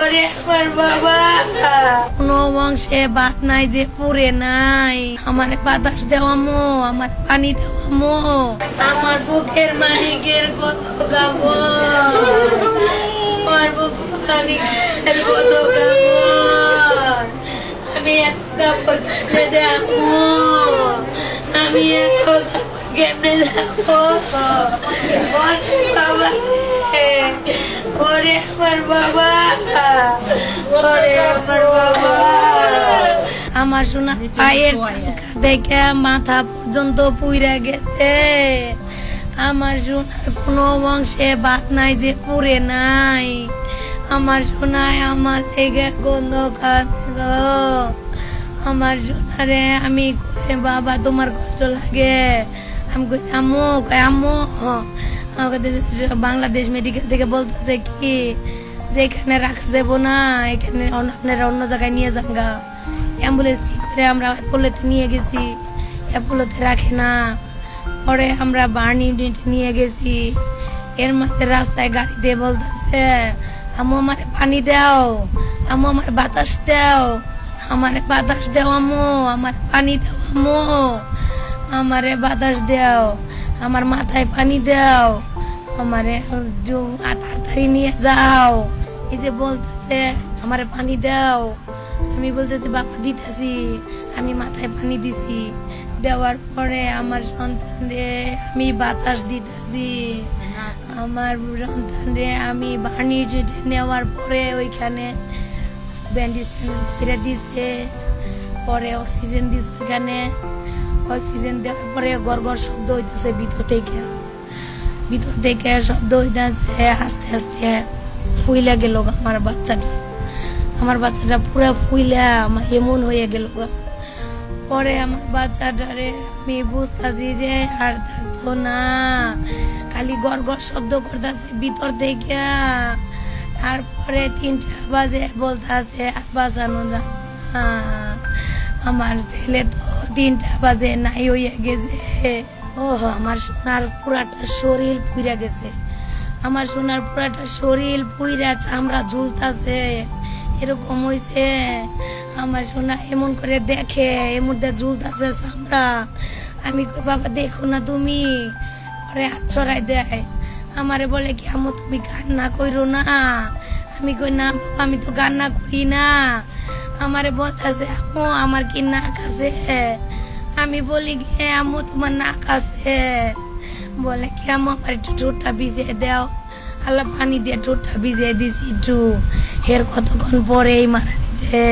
ওরে আমার বাবা, কোনো বংশে বাত নাই যে পুরে নাই। আমার বাতাস দেওয়ামো, আমার পানি দেওয়ামো, আমার বুকের মানিকের কত গাবো, আমার বুকের মানিকের কত গাবো, আমি এত কাপড় কেমনে দেবো, আমি এত কাপড় কেমনে দেবো। ওরে বাবা, ওরে আমার বাবা, ওরে আমার বাবা। আমার সোনা পায়ের দেখে মাথা পর্যন্ত পুইরা গেছে। আমার সোনার কোনো বংশে বাত নাই যে পুরে নাই। আমার সোনায় আমার লেগে গন্ধ খাতে গো। আমার সোনারে আমি কই বাবা তোমার কষ্ট লাগে, আমি কইছি আম্মু, আম্মু আমাকে বাংলাদেশ মেডিকেল থেকে বলতেছে কি যেখানে রাখা যাবো না, এখানে আপনারা অন্য জায়গায় নিয়ে যান গা। অ্যাম্বুলেন্স ঠিক করে আমরা অ্যাপোলোতে নিয়ে গেছি, অ্যাপোলোতে রাখে না। পরে আমরা বার্ন ইউনিটে নিয়ে গেছি। এর মধ্যে রাস্তায় গাড়ি দিয়ে বলতেছে আম্মু আমার পানি দাও, আম্মু আমার বাতাস দাও, আমার বাতাস দাও আম্মু, আমার পানি দাও আম্মু, আমারে বাতাস দাও, আমার মাথায় পানি দাও, আমারে তাড়াতাড়ি নিয়ে যাও। এই যে বলতেছে আমারে পানি দাও, আমি বলতেছি বাবা দিতেছি, আমি মাথায় পানি দিছি। দেওয়ার পরে আমার সন্তানরে আমি বাতাস দিতেছি, আমার সন্তানরে আমি বাণী নেওয়ার পরে ওইখানে ব্যান্ডেজ ফিরে দিছে, পরে অক্সিজেন দিছে ওইখানে। অক্সিজেন দেওয়ার পরে গড় শব্দ হইতেছে ভিতর থেকে শব্দ হইতেছে। আস্তে আস্তে ফুইলা গেল আমার বাচ্চাটা পুরা ফুইলা এমন হয়ে গেল। পরে আমার বাচ্চাটারে আমি বুঝতেছি যে আর থাকতো না, খালি গড় শব্দ করতেছে ভিতর থেকে। তারপরে 3টা বাজে বলতেছে আর বাঁচানো যায় না। আমার ছেলে তো 3টা বাজে নাই হইয়া গেছে। ও আমার সোনার পুরাটা শরীর পুইরা গেছে, আমার সোনার পুরাটা শরীর পুইরা চামড়া ঝুলতাছে, এরকম হয়েছে। আমার সোনা এমন করে দেখে এর মধ্যে ঝুলতাছে চামড়া। আমি কই বাবা দেখো না তুমি, পরে হাত ছড়াই দেয়। আমারে বলে কি আম্মু তুমি কান্না কইরো না। আমি কই না বাবা আমি তো কান্না করি না। আমারে বলতেছে আম্মু আমার কি নাক আছে। আমি বলি কি আম্মু তোমার নাক আছে। বলে কি আম্মু আমার একটু ঠোঁটটা ভিজিয়ে দাও। আল্লাহ পানি দিয়ে ঠোঁটটা ভিজিয়ে দিছি একটু। এর কতক্ষণ পরেই মারা গেছে।